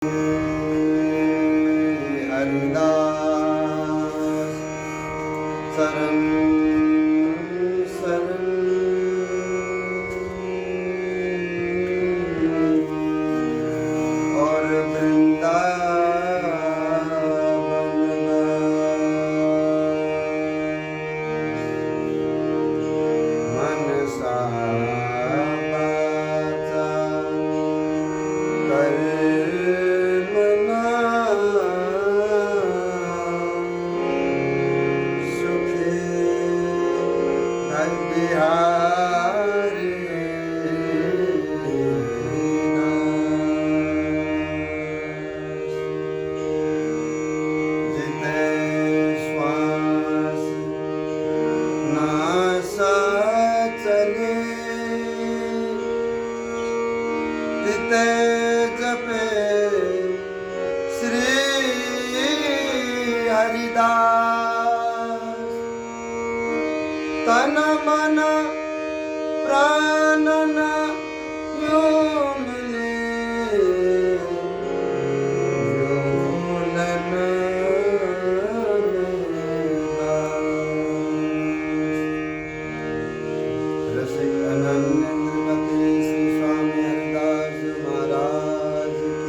हरिदास शरण शरण और वृंदावन मनसा वाचा कर्मणा सुखे बिहारी जिते श्वास नासा चले तिते जपे श्री हरिदास तन मन प्राण न यो मिले यो नन रसिक अनन्येन्द्रपति श्री स्वामी हरिदास महाराज की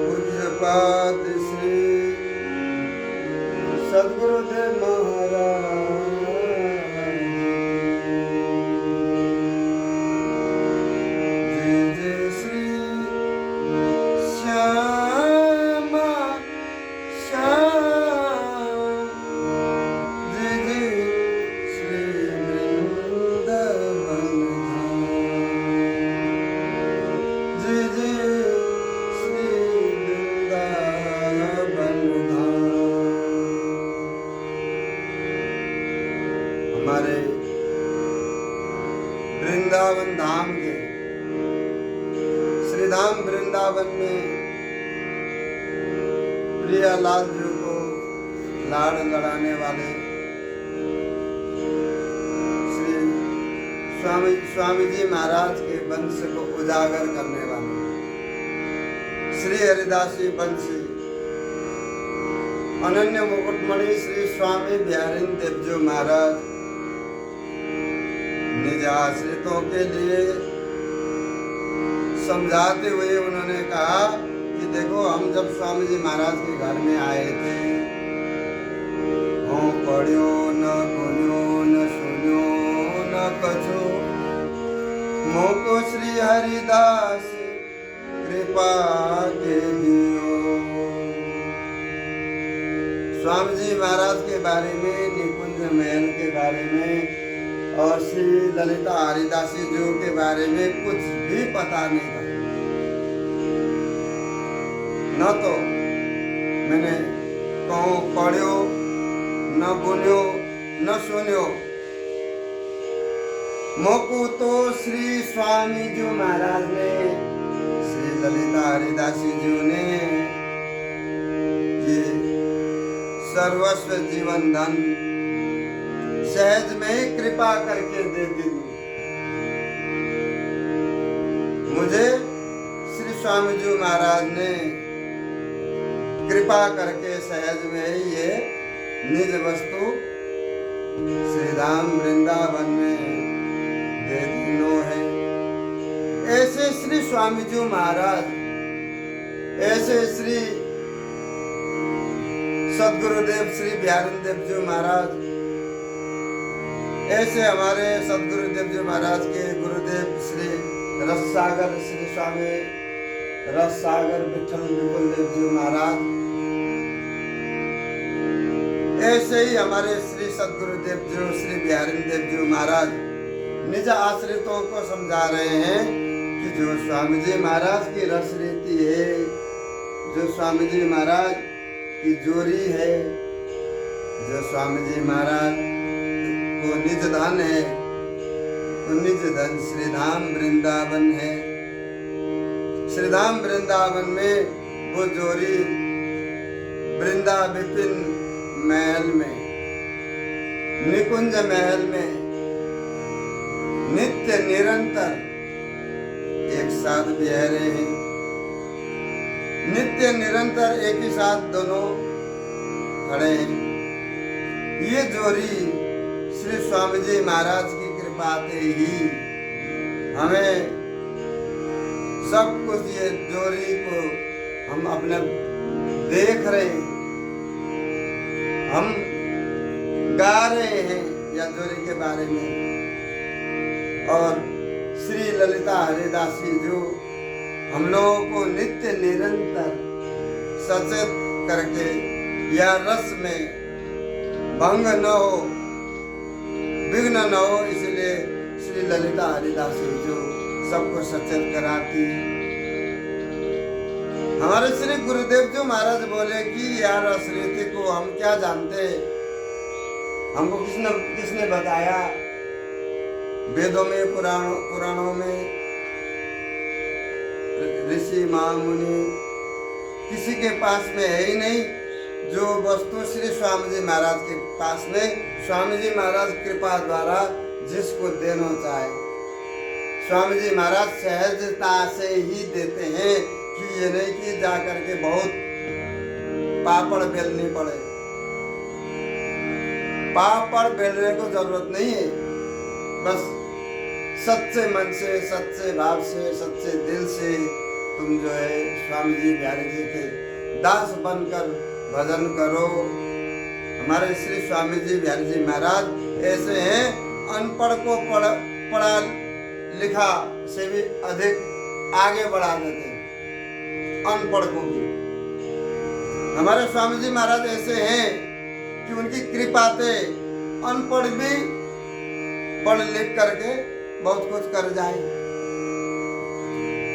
पूज्यपाद श्री सद्गुरुदेव महाराज जय जय श्री श्यामा श्याम जय जय श्री वृंदावन धाम जय जय श्री वृंदावन धाम। हमारे वृंदावन धाम के श्री धाम वृंदावन में प्रियालाल जी को लाड़ लड़ाने वाले श्री स्वामी जी महाराज के वंश को उजागर करने वाले श्री हरिदासी वंशी अनन्य मुकुटमणि श्री स्वामी बिहारिंद्र देवजी महाराज निज आश्रितों के लिए समझाते हुए उन्होंने कहा कि देखो, हम जब स्वामी जी महाराज के घर में आए थे, हो पढ़्यो न गुन्यो न सुन्यो न कछो, मोको श्री हरिदास कृपा के दियो। स्वामी जी महाराज के बारे में, निकुंज महल के बारे में और श्री ललिता हरिदासी जी के बारे में कुछ भी पता नहीं था। न तो मैंने कहूँ पढ़्यो, न गुन्यो, न सुन्यो। मोको तो श्री स्वामी जी महाराज ने, श्री ललिता हरिदासी जी ने ये सर्वस्व जीवन धन सहज में ही कृपा करके दे दी। मुझे श्री स्वामी जी महाराज ने कृपा करके सहज में ही ये निज वस्तु श्री धाम वृंदावन में दे दीनो है। ऐसे श्री स्वामी जी महाराज, ऐसे श्री सद्गुरुदेव श्री बिहारिंद्र देवजी महाराज, ऐसे हमारे सद्गुरुदेव जी महाराज के गुरुदेव श्री रससागर श्री स्वामी रससागर विठल विपुल देव जी महाराज, ऐसे ही हमारे श्री सद्गुरुदेव जी श्री बिहारिंद्र देव जी महाराज निज आश्रितों को समझा रहे हैं कि जो स्वामी जी महाराज की रस रीति है, जो स्वामी जी महाराज की जोरी है, जो स्वामी जी महाराज को निज धन है, तो निज धन श्री धाम वृंदावन है। श्री धाम वृंदावन में वो जोरी वृंदा विपिन महल में, निकुंज महल में नित्य निरंतर एक साथ बिहरे हैं, नित्य निरंतर एक ही साथ दोनों खड़े हैं। ये जोड़ी श्री स्वामी जी महाराज की कृपा से ही हमें सब कुछ, ये जोड़ी को हम अपने देख रहे हैं, हम गा रहे हैं या जोड़ी के बारे में। और श्री ललिता हरिदासी जो हम लोगों को नित्य निरंतर सचेत करके या रस में भंग न हो, विघ्न न हो, इसलिए श्री ललिता हरिदासी जो सबको सचेत कराती। हमारे श्री गुरुदेव जो महाराज बोले कि यार रसरीति को हम क्या जानते, हमको किसने बताया? वेदों में, पुराणों में ऋषि महामुनि किसी के पास में है ही नहीं जो वस्तु श्री स्वामी जी महाराज के पास में स्वामी जी महाराज कृपा द्वारा जिसको देना चाहे, स्वामी जी महाराज सहजता से ही देते हैं कि ये नहीं कि जा करके बहुत पापड़ बेलनी पड़े। पापड़ बेलने को जरूरत नहीं है, बस सच्चे मन से, सच्चे भाव से, सच्चे दिल से तुम जो है स्वामी जी बिहारी जी के दास बनकर भजन करो। हमारे श्री स्वामी जी बिहारी जी महाराज ऐसे हैं, अनपढ़ को पढ़ा लिखा से भी अधिक आगे बढ़ा देते हैं, अनपढ़ को भी। हमारे स्वामी जी महाराज ऐसे हैं कि उनकी कृपा से अनपढ़ भी पढ़ लिख करके बहुत कुछ कर जाए,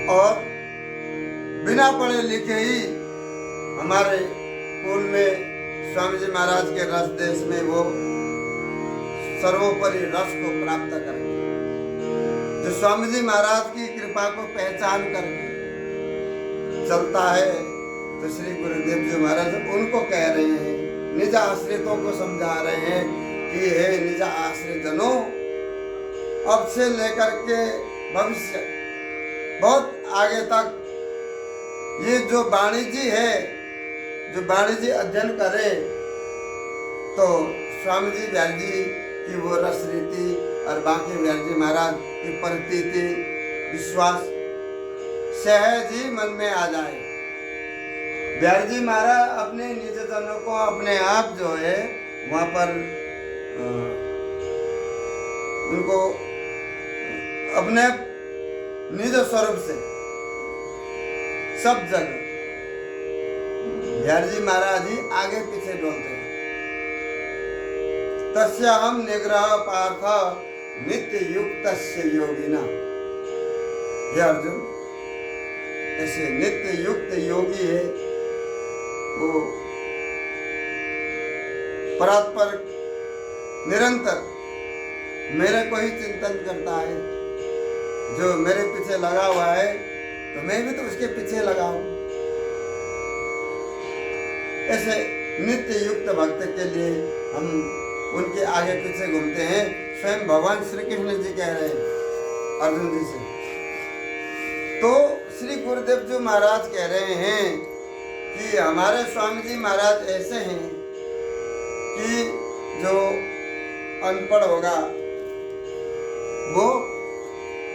और बिना पढ़े लिखे ही हमारे कुल में स्वामी जी महाराज के रस देश में वो सर्वोपरि रस को प्राप्त करें। जो स्वामी जी महाराज की कृपा को पहचान करके चलता है, तो श्री गुरुदेव जी महाराज उनको कह रहे हैं, निज आश्रितों को समझा रहे हैं कि हे निज आश्रित जनों, अब से लेकर के भविष्य बहुत आगे तक ये जो वाणिज्य है, जो वाणिज्य अध्ययन करे, तो स्वामी जी बिहारी जी की वो रस रीति और बाकी बिहारी जी महाराज की प्रतीति विश्वास सहज ही मन में आ जाए। बिहारी जी महाराज अपने निज जनों को अपने आप जो है वहाँ पर उनको अपने निज स्वरूप से सब जगह बिहारी जी महाराज ही आगे पीछे डोलते हैं। तस्य हम निग्रह पार्थ नित्य युक्त योगिना। हे अर्जुन, ऐसे नित्य युक्त योगी है, वो परात्पर निरंतर मेरे को ही चिंतन करता है। जो मेरे पीछे लगा हुआ है तो मैं भी तो उसके पीछे लगा हूं। ऐसे नित्य युक्त भक्त के लिए हम उनके आगे पीछे घूमते हैं। स्वयं भगवान श्री कृष्ण जी कह रहे हैं अर्जुन जी से। तो श्री गुरुदेव जी महाराज कह रहे हैं कि हमारे स्वामी जी महाराज ऐसे हैं कि जो अनपढ़ होगा वो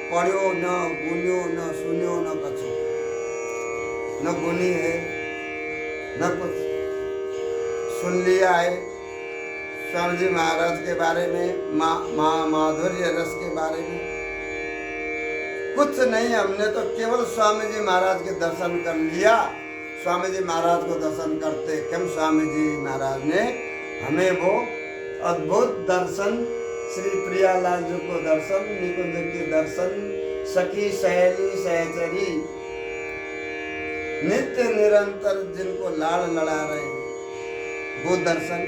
पढ़ियो न गुनियो न सुनियो न कछो, न गुनी है न कुछ सुन लिया है स्वामी जी महाराज के बारे में, माधुर्य रस के बारे में कुछ नहीं। हमने तो केवल स्वामी जी महाराज के दर्शन कर लिया। स्वामी जी महाराज को दर्शन करते क्यों, स्वामी जी महाराज ने हमें वो अद्भुत दर्शन, श्री प्रियालाल जी को दर्शन, निकुंज के दर्शन, सखी सहेली सहचरी नित्य निरंतर जिनको लाड़ लड़ा रहे हैं वो दर्शन,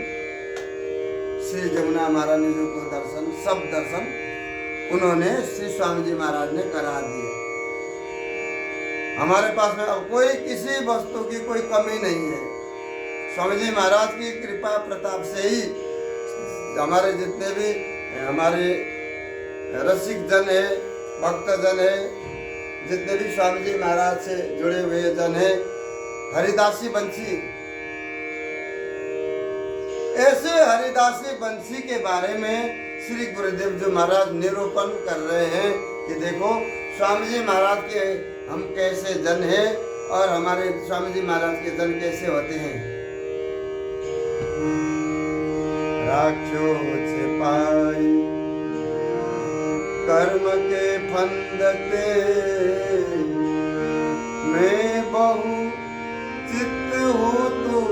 श्री जमुना महारानी जी को दर्शन, सब दर्शन उन्होंने श्री स्वामी जी महाराज ने करा दिए। हमारे पास में अब कोई किसी वस्तु की कोई कमी नहीं है। स्वामी जी महाराज की कृपा प्रताप से ही हमारे जितने भी हमारे रसिक जन है, भक्त जन है, जितने भी स्वामी जी महाराज से जुड़े हुए जन हैं, हरिदासी बंसी, ऐसे हरिदासी बंसी के बारे में श्री गुरुदेव जी महाराज निरूपण कर रहे हैं कि देखो स्वामी जी महाराज के हम कैसे जन हैं और हमारे स्वामी जी महाराज के जन कैसे होते हैं। राख्यो छिपाई कर्म के फंदते, मैं बहु चित्त हूँ तू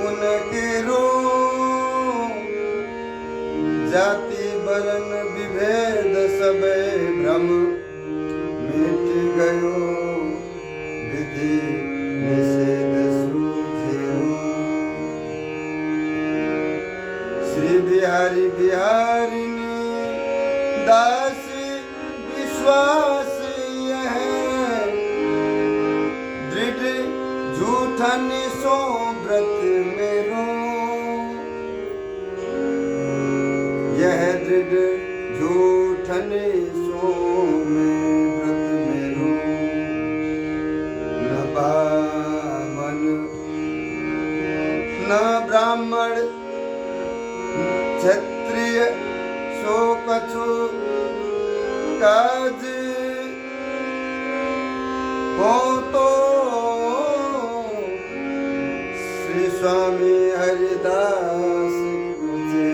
उनके रो, जाति वरण विभेद सबे भ्रम, मिट गयो विधि निषेध सूझे। श्री बिहारी बिहारिणी दास विश्वास यह, दृढ़ झूठन सो व्रत मेरो, यह दृढ़ झूठन सो में व्रत मेरो। न बामन न ब्राह्मण क्षत्रिय सो कछु काज, हो तो श्री स्वामी हरिदास पूछे।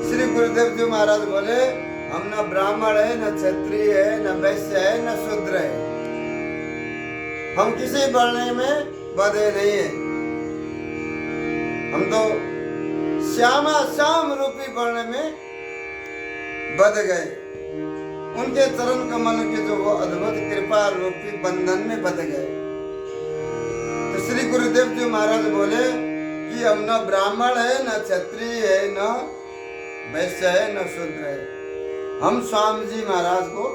श्री गुरुदेव जी महाराज बोले, हम न ब्राह्मण है, न क्षत्रिय है, न वैश्य है, न शूद्र है, हम किसी वर्ण में बंधे नहीं है, हम तो श्यामा श्याम रूपी वर्ण में बंध गए, उनके चरण कमल के जो वो अद्भुत कृपा रूपी बंधन में बंध गए। तो श्री गुरुदेव जी महाराज बोले कि हम न ब्राह्मण है, न क्षत्रिय है, न वैश्य है, न शूद्र है, हम स्वामी जी महाराज को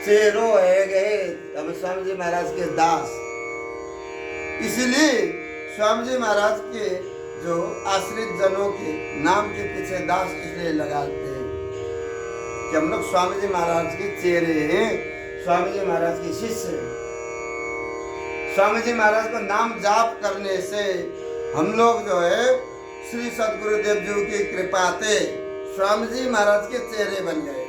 चेरो है गए, हम स्वामी जी महाराज के दास। इसीलिए स्वामी जी महाराज के जो आश्रित जनों के नाम के पीछे दास इसलिए लगाते हैं कि हम लोग स्वामी जी महाराज के चेहरे हैं, स्वामी जी महाराज के शिष्य हैं। स्वामी जी महाराज को नाम जाप करने से हम लोग जो है श्री सदगुरुदेव जी की कृपा से स्वामी जी महाराज के चेहरे बन गए।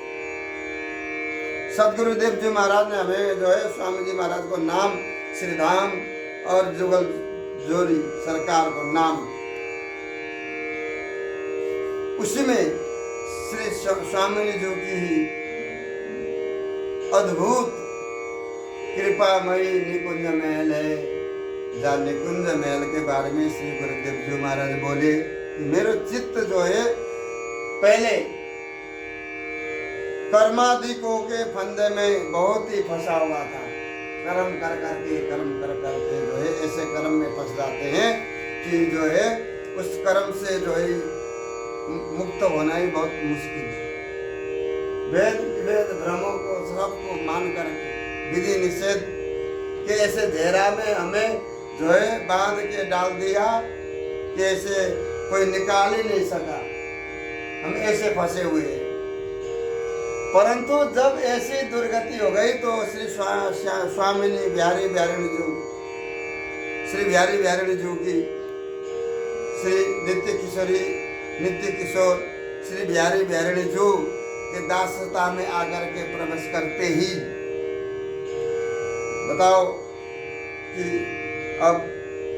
सदगुरुदेव जी महाराज ने हमें जो है स्वामी जी महाराज को नाम श्रीधाम और जुगल जोरी सरकार को नाम, उसी में श्री स्वामी जी की ही अद्भुत कृपामयी निकुंज महल है। जहाँ निकुंज महल के बारे में श्री गुरुदेव जी महाराज बोले कि मेरा चित्त जो है पहले कर्मादिकों के फंदे में बहुत ही फंसा हुआ था, कर्म कर करके जो है ऐसे कर्म में फंस जाते हैं कि जो है उस कर्म से जो है मुक्त होना ही बहुत मुश्किल है। वेद विवेद भ्रमों को सबको मान कर विधि निषेध के ऐसे घेरा में हमें जो है बांध के डाल दिया कि ऐसे कोई निकाल ही नहीं सका, हम ऐसे फंसे हुए हैं। परंतु जब ऐसी दुर्गति हो गई तो श्री स्वामिनी बिहारी बिहारिणी जी, श्री बिहारी बिहारिणी जी की श्री नित्य किशोर श्री बिहारी बिहारिणी जी के दासता में आकर के प्रवेश करते ही बताओ कि अब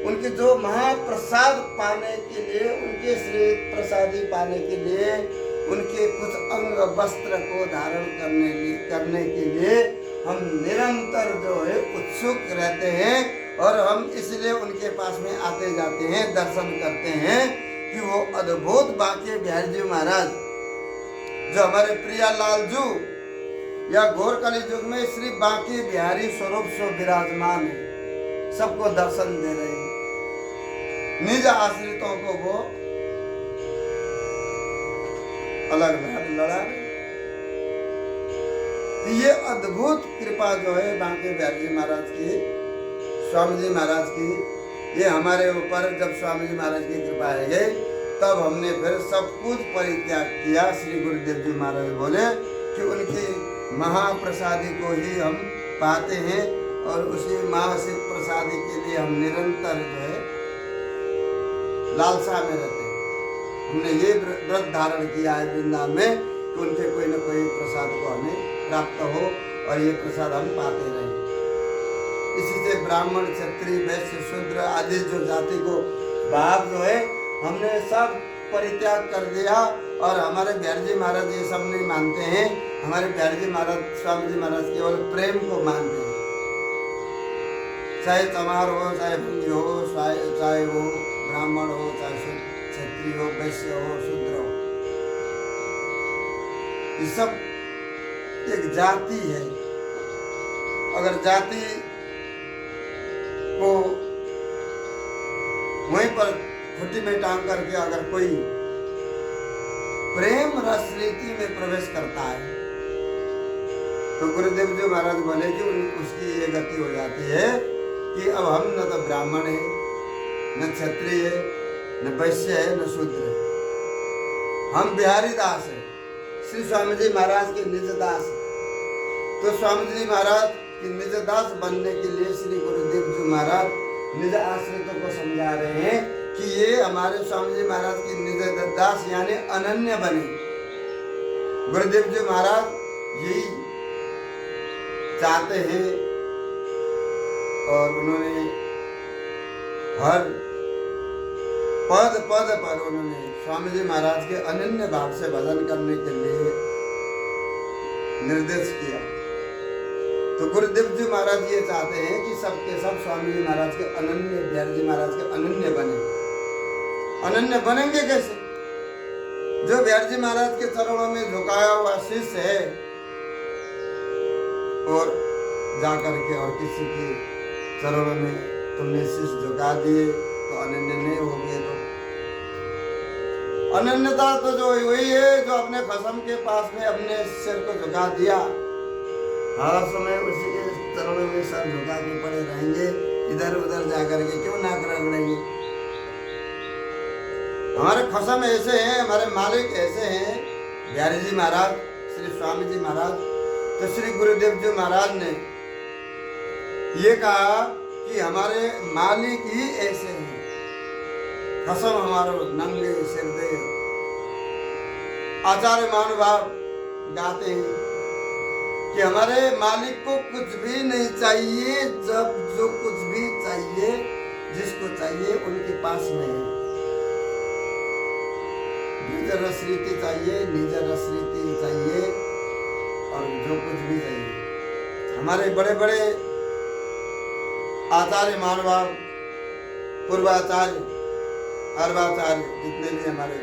उनके जो महाप्रसाद पाने के लिए, उनके श्री प्रसादी पाने के लिए, उनके कुछ अंग वस्त्र को धारण करने के लिए हम निरंतर जो है उत्सुक रहते हैं और हम इसलिए उनके पास में आते जाते हैं, दर्शन करते हैं कि वो अद्भुत बांके बिहारी जी महाराज जो हमारे प्रियालाल जी या घोर कली युग में श्री बांके बिहारी स्वरूप से विराजमान है, सबको दर्शन दे रहे हैं, निज आश्रितों को वो अलग लड़ा रहे। ये अद्भुत कृपा जो है बांके बिहारी जी महाराज की, स्वामी जी महाराज की, ये हमारे ऊपर जब स्वामी जी महाराज की कृपा आ गई तब हमने फिर सब कुछ परित्याग किया। श्री गुरुदेव जी महाराज बोले कि उनकी महाप्रसादी को ही हम पाते हैं और उसी महाशिव प्रसादी के लिए हम निरंतर जो है लालसा में रहते हैं। हमने ये व्रत धारण किया है वृंदावन में कि उनके कोई न कोई प्रसाद को हमें प्राप्त हो और ये प्रसाद हम पाते रहें। इसी से ब्राह्मण, क्षत्रिय, वैश्य, शूद्र आदि जो जाति को भाग जो है हमने सब परित्याग कर दिया और हमारे बिहारी जी महाराज ये सब नहीं मानते हैं। हमारे बिहारी जी महाराज, स्वामी जी महाराज केवल प्रेम को मानते हैं। चाहे चमार हो, चाहे भंगी हो, चाहे वो ब्राह्मण हो, चाहे क्षत्रिय हो, वैश्य हो, शूद्र हो, ये सब एक जाति है। अगर जाति को वहीं पर खुटी में टांग करके अगर कोई प्रेम रस रीति में प्रवेश करता है तो गुरुदेव जी महाराज बोले कि उसकी ये गति हो जाती है कि अब हम न तो ब्राह्मण है, न क्षत्रिय है, न वैश्य है, न शूद्र है, हम बिहारी दास है, श्री स्वामी जी महाराज के निज दास है। तो स्वामी जी महाराज के निज दास बनने के लिए श्री गुरुदेव जी महाराज निज आश्रितों को समझा रहे हैं कि ये हमारे स्वामी जी महाराज की निज दास यानी अनन्य बने। गुरुदेव जी महाराज यही चाहते हैं और उन्होंने हर पद पद पर उन्होंने स्वामी जी महाराज के अनन्य भाव से भजन करने के लिए निर्देश किया। तो गुरुदेव जी महाराज ये चाहते हैं कि सबके सब स्वामी जी महाराज के अनन्य, बिहारी जी महाराज के अनन्य बने। अनन्य बनेंगे कैसे? जो बिहारी जी महाराज के चरणों में झुकाया हुआ शिष्य है और जाकर के और किसी के चरणों में तुमने शीश झुका दिए तो अनन्य नहीं हो गए। तो अनन्यता तो जो वही है जो अपने खसम के पास में अपने सिर को झुका दिया, हर समय उसी के चरणों में सर झुका के पड़े रहेंगे, इधर उधर जाकर के क्यों नाक रगड़ेंगे। हमारे खसम ऐसे हैं, हमारे मालिक ऐसे हैं बिहारी जी महाराज, श्री स्वामी जी महाराज। तो श्री गुरुदेव जी महाराज ने ये कहा कि हमारे मालिक ही ऐसे हैं, खसम हमारो नंगे सिरदे। आचार्य महानुभाव गाते हैं कि हमारे मालिक को कुछ भी नहीं चाहिए, जब जो कुछ भी चाहिए, जिसको चाहिए उनके पास में है। निज रसरीति चाहिए, निज रसरीति चाहिए और जो कुछ भी चाहिए। हमारे बड़े बड़े आचार्य महानुभाव, पूर्वाचार्य, अर्वाचार्य, जितने भी हमारे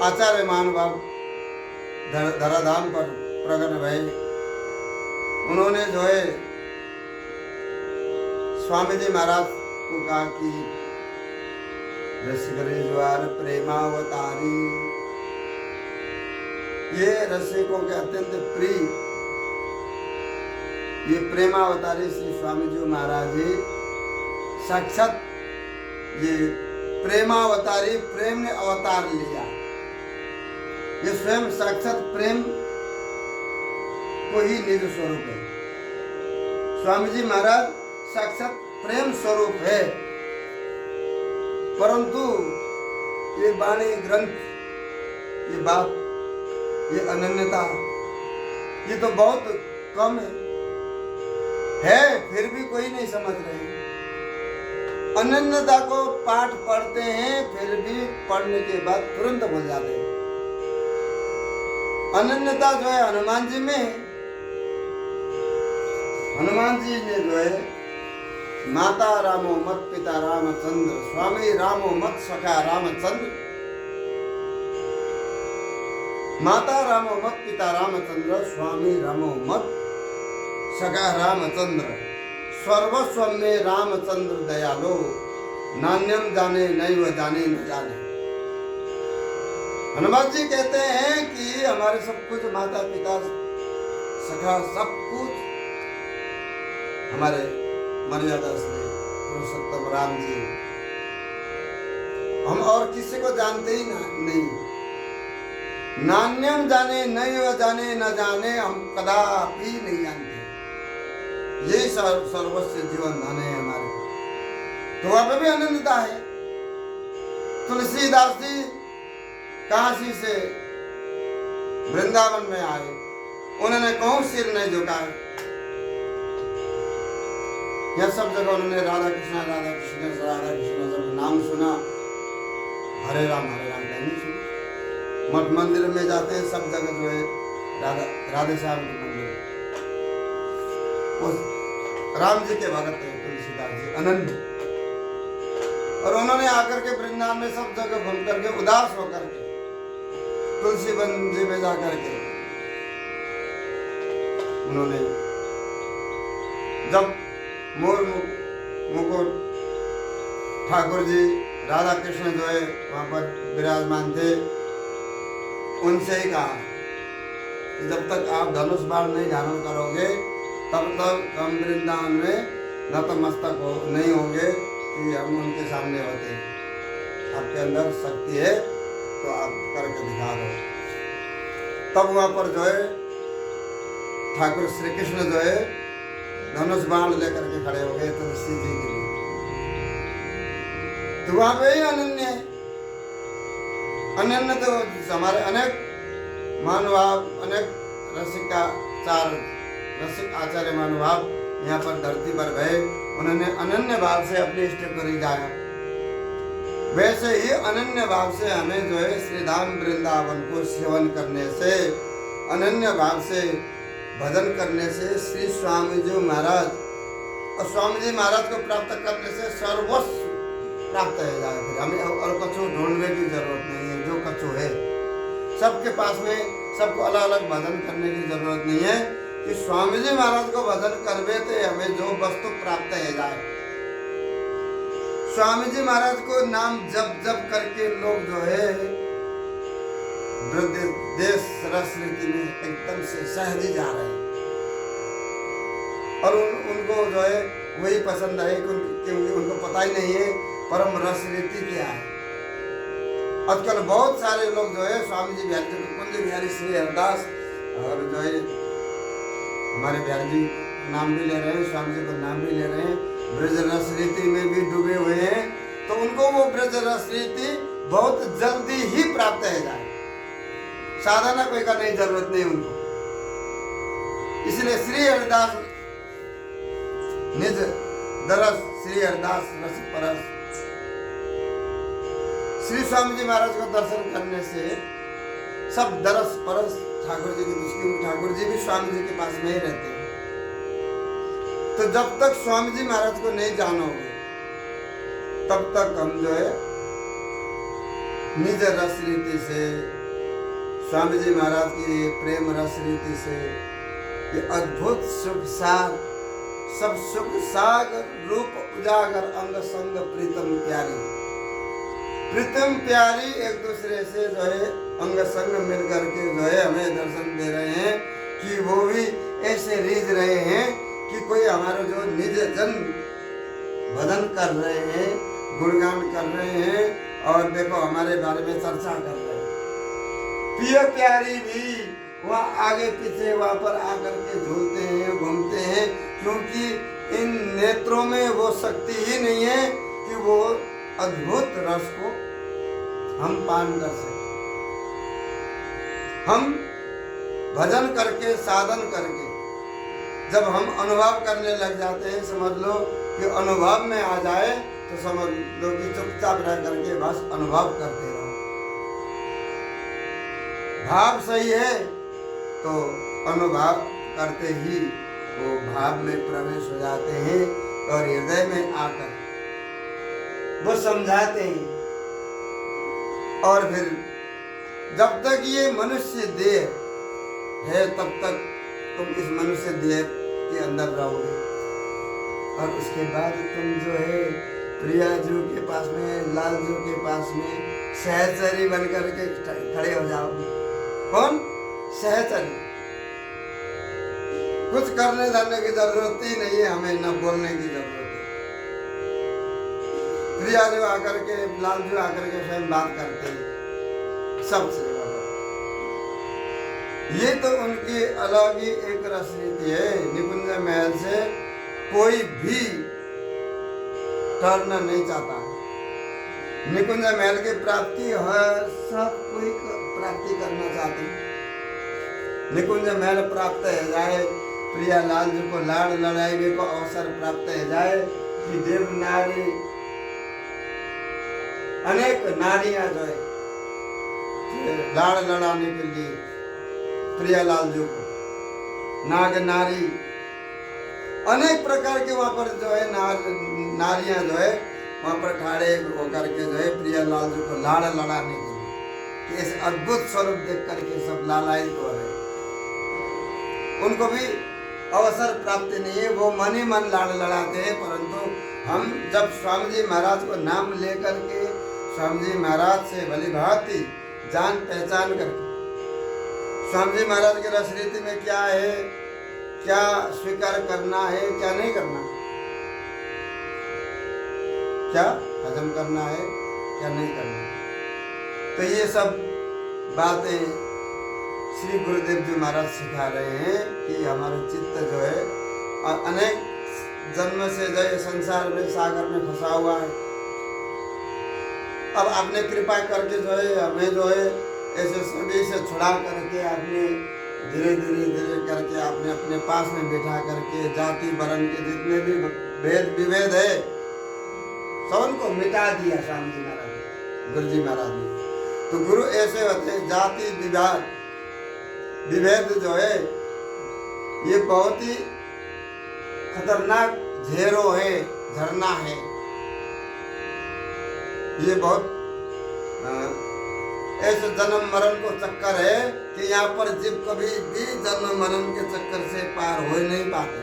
आचार्य महानुभाव धराधाम पर प्रकट भये, उन्होंने जो है स्वामी जी महाराज को कहा कि रसिकरे ज्वार प्रेमावतारी, ये रसिकों के अत्यंत प्रिय ये प्रेमावतारी श्री स्वामी जी महाराज जी साक्षात ये प्रेमावतारी, प्रेम ने अवतार लिया। ये स्वयं साक्षात प्रेम को ही निज स्वरूप है। स्वामी जी महाराज साक्षात प्रेम स्वरूप है, परंतु ये वाणी ग्रंथ, ये बात, ये अनन्यता, ये तो बहुत कम है, फिर भी कोई नहीं समझ रहे। अनन्यता को पाठ पढ़ते हैं, फिर भी पढ़ने के बाद तुरंत भूल जाते हैं। अनन्यता जो है हनुमान जी में, हनुमान जी ने जो है माता रामो मत पिता रामचंद्र, स्वामी रामो मत सखा रामचंद्र, माता रामो मत पिता रामचंद्र, स्वामी रामो मत सखा रामचंद्र, सर्वस्व में रामचंद्र दयालो, नान्यम जाने नहीं व जाने न जाने। हनुमान जी कहते हैं कि हमारे सब कुछ माता पिता सखा सब कुछ हमारे मर्यादा से पुरुषोत्तम राम जी, हम और किसी को जानते ही नहीं, नान्यम जाने नहीं व जाने न जाने हम कदापि नहीं जानते। यही सर्वस्व जीवन धन है हमारे। तो वहां पे भी अनंतता है। तुलसीदास जी काशी से वृंदावन में आए, उन्होंने कहूं सिर नहीं झुकाया। यह सब जगह उन्होंने राधा कृष्ण सब नाम सुना, हरे राम कहीं सुना। मठ मंदिर में जाते हैं, सब जगह जो है राधे श्याम के मंदिर, उस राम जी के भगत हैं तुलसीदास जी अनंत। और उन्होंने आकर के वृंदावन में सब जगह घूम करके उदास होकर के तुलसी वन जी में जाकर के उन्होंने जब मोर मुकुट ठाकुर जी राधा कृष्ण जो है वहां पर विराजमान थे, उनसे ही कहा कि जब तक आप धनुष बाण नहीं धारण करोगे तब तक हम वृंदावन में नतमस्तक नहीं होंगे कि हम उनके सामने होते हैं। आपके अंदर शक्ति है तो आप करके दिखा दो। तब वहां पर जो है ठाकुर श्री कृष्ण जो है धनुष बाण लेकर के खड़े हो गए तुलसी जी के लिए। तो वहां पे ही अनन्य है। अनन्य तो हमारे अनेक महानुभाव, अनेक रसिक आचार्य महानुभाव यहाँ पर धरती पर गए, उन्होंने अनन्य भाव से अपने इष्ट को रिझाया। वैसे ही अनन्य भाव से हमें जो है श्री धाम वृंदावन को सेवन करने से, अनन्य भाव से भजन करने से श्री स्वामी जी महाराज और स्वामी जी महाराज को प्राप्त करने से सर्वस्व प्राप्त हो जाए। फिर हमें और कछु ढूंढने की जरूरत नहीं है। जो कछु है सबके पास में, सबको अलग अलग भजन करने की जरूरत नहीं है कि स्वामी जी महाराज को भजन करवे तो हमें जो वस्तु प्राप्त हो जाए। स्वामी जी महाराज को नाम जप जप करके लोग जो है देश रस रीति में एकदम से सहज ही जा रहे हैं और उनको जो है वही पसंद है क्योंकि उनको पता ही नहीं है परम रस रीति क्या है। आजकल बहुत सारे लोग जो है स्वामी जी बिहारी जी कुंज बिहारी श्री हरदास और जो है हमारे बिहारी जी नाम भी ले रहे हैं, स्वामी जी को नाम भी ले रहे हैं, ब्रज रस रीति में भी डूबे हुए हैं। तो उनको वो ब्रज रस रीति बहुत जल्दी ही प्राप्त हो जाए, साधना कोई का नहीं जरूरत नहीं उनको। इसलिए श्री हरिदास निज दरस श्री हरिदास रस परस, श्री स्वामी जी महाराज का दर्शन करने से सब दरस परस ठाकुर जी की दृष्टि, ठाकुर जी भी स्वामी जी के पास में ही रहते हैं। तो जब तक स्वामी जी महाराज को नहीं जानोगे तब तक हम जो है निज रस रीति से, स्वामी जी महाराज की प्रेम रस रीति से ये अद्भुत सुख सार, सब सुख सागर रूप उजागर अंग संग प्रीतम प्यारी, प्रीतम प्यारी एक दूसरे से जो है अंग संग मिल करके जो है हमें दर्शन दे रहे हैं कि वो भी ऐसे रीझ रहे हैं कि कोई हमारे जो निज जन भजन कर रहे हैं, गुणगान कर रहे हैं और देखो हमारे बारे में चर्चा कर रहे हैं। प्रिय प्यारी भी वहाँ आगे पीछे वहाँ पर आकर के झूलते हैं, घूमते हैं, क्योंकि इन नेत्रों में वो शक्ति ही नहीं है कि वो अद्भुत रस को हम पान कर सकें। हम भजन करके, साधन करके जब हम अनुभव करने लग जाते हैं, समझ लो कि अनुभव में आ जाए तो समझ लो कि चुपचाप रह करके बस अनुभव करते रहो। भाव सही है तो अनुभव करते ही वो भाव में प्रवेश हो जाते हैं और हृदय में आकर वो समझाते हैं। और फिर जब तक ये मनुष्य देह है तब तक तुम इस मनुष्य देह के अंदर रहोगे और उसके बाद तुम जो है प्रिया जू के पास में, लाल जू के पास में सहचरी बन करके खड़े हो जाओगे। कौन? सहचरी। कुछ करने धरने की जरूरत ही नहीं है हमें, न बोलने की जरूरत है। प्रिया जो आकर के, लाल जो आकर के स्वयं बात करते हैं सबसे। ये तो उनकी अलग ही एक रस रीति है। निकुंज महल से कोई भी टरना नहीं चाहता। निकुंज महल की प्राप्ति हर सब कोई प्राप्ति करना चाहते हैं। निकुंज महल प्राप्त है जाए, प्रियालाल जी को लाड़ लड़ाई को अवसर प्राप्त है जाए कि देव नारी अनेक नारियां जो है लाड़ लड़ाने के लिए प्रियालाल जी को, नाग नारी अनेक प्रकार के वहां पर जो है नारियां जो है वहां पर ठाड़े होकर के जो है प्रियालाल जी को लाड़ लड़ाने के लिए इस अद्भुत स्वरूप देख करके सब लालायित हो रहे। उनको भी अवसर प्राप्त नहीं है, वो मन ही मन लाड़ लड़ाते हैं। परंतु हम जब स्वामी जी महाराज को नाम लेकर के स्वामी जी महाराज से भली भांति जान पहचान करके स्वामी जी महाराज के रस रीति में क्या है, क्या स्वीकार करना है, क्या नहीं करना, क्या हजम करना है, क्या नहीं करना, तो ये सब बातें श्री गुरुदेव जी महाराज सिखा रहे हैं कि हमारा चित्त जो है अनेक जन्म से जो है संसार में सागर में फंसा हुआ है। अब आपने कृपा करके जो है हमें जो है ऐसे सभी से छुड़ा करके आपने धीरे धीरे करके आपने अपने पास में बैठा करके जाति वर्ण के जितने भी भेद विभेद है सब उनको मिटा दिया स्वामी जी महाराज, गुरु जी महाराज ने। तो गुरु ऐसे होते हैं, जाति विभेद जो है ये बहुत ही खतरनाक झेरो है, झरना है। ये बहुत ऐसे जन्म मरण को चक्कर है कि यहाँ पर जीव कभी भी जन्म मरण के चक्कर से पार हो ही नहीं पाते।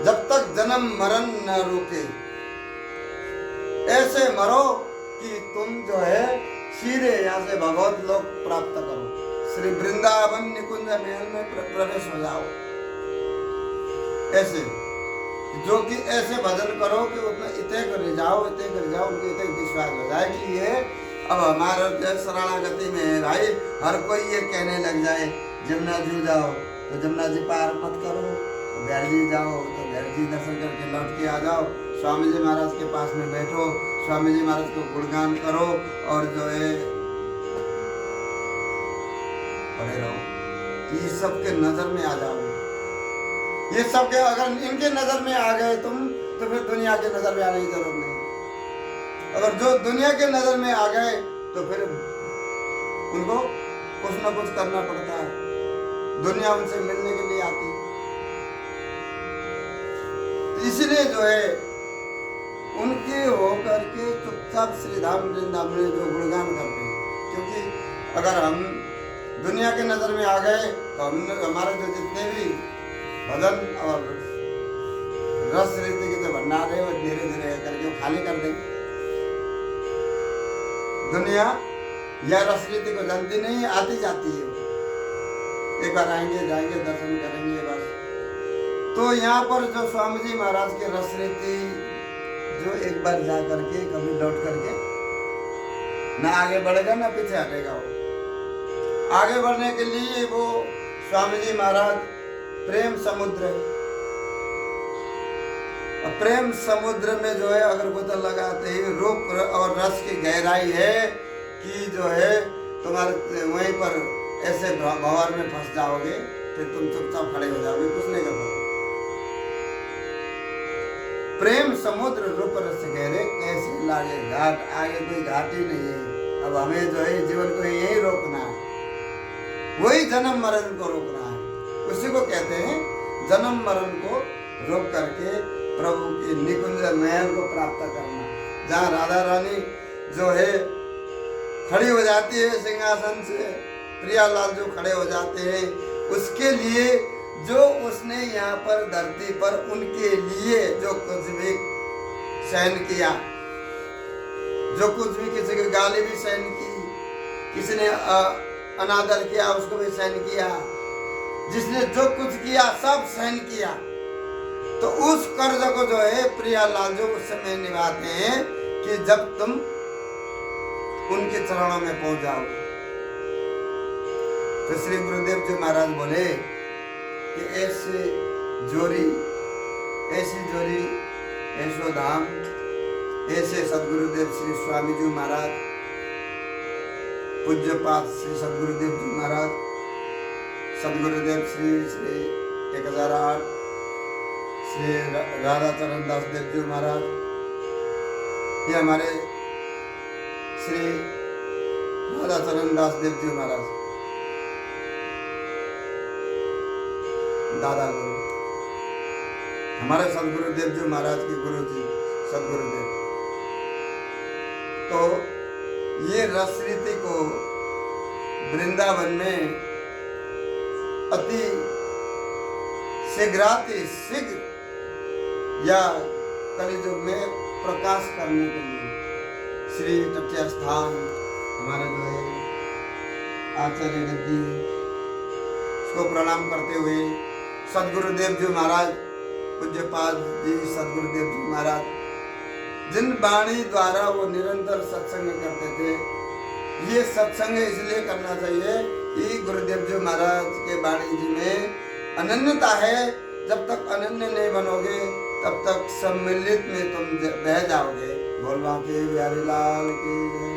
जब तक जन्म मरण न रुके ऐसे मरो कि तुम जो है सीधे यहाँ से भगवत लोक प्राप्त करो, श्री वृंदावन निकुंज महल में प्रवेश हो जाओ। ऐसे जो कि ऐसे भजन करो कि उतना इतने कर जाओ उनको इतने विश्वास हो जाए कि ये अब हमारा जो शरणागति में है भाई। हर कोई ये कहने लग जाए जमुना जी जाओ तो जमुना जी पार मत करो, तो भैर जी जाओ तो भैर जी दर्शन करके लौट के आ जाओ, स्वामी जी महाराज के पास में बैठो, स्वामी जी महाराज को गुणगान करो और जो है पढ़े रहो। ये सबके नजर में आ जाओगे। ये सबके अगर इनके नजर में आ गए तुम तो फिर दुनिया के नजर में आने की जरूरत नहीं। अगर जो दुनिया के नजर में आ गए तो फिर उनको कुछ ना कुछ करना पड़ता है, दुनिया उनसे मिलने के लिए आती। तो इसलिए जो है उनके होकर के चुपचाप श्री धाम वृंदावन में जो गुणगान करते हैं, क्योंकि अगर हम दुनिया के नजर में आ गए तो हमने हमारे जो जितने भी भजन और रस रीति के जो भंडार है वो धीरे धीरे करके खाली कर देंगे। दुनिया या रस रीति को जानती नहीं, आती जाती है, एक बार आएंगे जाएंगे दर्शन करेंगे बस। तो यहाँ पर जो स्वामी जी महाराज के रस रीति जो एक बार जा करके कभी लौट करके ना आगे बढ़ेगा ना पीछे हटेगा। वो आगे बढ़ने के लिए वो स्वामी जी महाराज प्रेम समुद्र है। प्रेम समुद्र में जो है अगर बोतल लगाते ही रूप और रस की गहराई है कि जो है तुम्हारे वहीं पर ऐसे भंवर में फंस जाओगे, फिर तुम चुपचाप खड़े हो जाओगे, कुछ नहीं कर पाओगे। प्रेम समुद्र रूप रस गहरे कैसे लागे घाट, आगे कोई घाट ही नहीं है। अब हमें जो है जीवन को यही रोकना है, वही जन्म मरण को रोकना है। उसी को कहते हैं जन्म मरण को रोक करके प्रभु के निकुंज महल को प्राप्त करना, जहाँ राधा रानी जो है खड़ी हो जाती है सिंहासन से, प्रियालाल जो खड़े हो जाते हैं, उसके लिए जो उसने यहाँ पर धरती पर उनके लिए जो कुछ भी सहन किया, जो कुछ भी किसी की गाली भी सहन की, किसी ने अनादर किया उसको भी सहन किया, जिसने जो कुछ किया सब सहन किया, तो उस कर्ज को जो है प्रियालाल जो उस समय निभाते हैं कि जब तुम उनके चरणों में पहुंच जाओगे तो श्री गुरुदेव जी महाराज बोले कि ऐसी जोरी ऐसो धाम, ऐसे सदगुरुदेव श्री स्वामी जी महाराज, पूज्यपाद श्री सदगुरुदेव जी महाराज, सदगुरुदेव श्री 1008 श्री राधा चरण दास देव जी महाराज, ये हमारे श्री राधा चरण दास देव जी महाराज दादा गुरु, हमारे सदगुरुदेव जी महाराज के गुरु जी सदगुरुदेव। तो ये रस रीति को वृंदावन में अति शीघ्र या कलियुग में प्रकाश करने के लिए श्री तटीय स्थान हमारे जो है आचार्य गद्दी, उसको प्रणाम करते हुए सदगुरुदेव जी महाराज, पूज्यपाद जी सदगुरुदेव जी महाराज, जिन वाणी द्वारा वो निरंतर सत्संग करते थे, ये सत्संग इसलिए करना चाहिए कि गुरुदेव जी महाराज के वाणी जी में अनन्यता है। जब तक अनन्य नहीं बनोगे तब तक सम्मिलित में तुम बह जाओगे। बोल बाके बिहारी लाल की जय।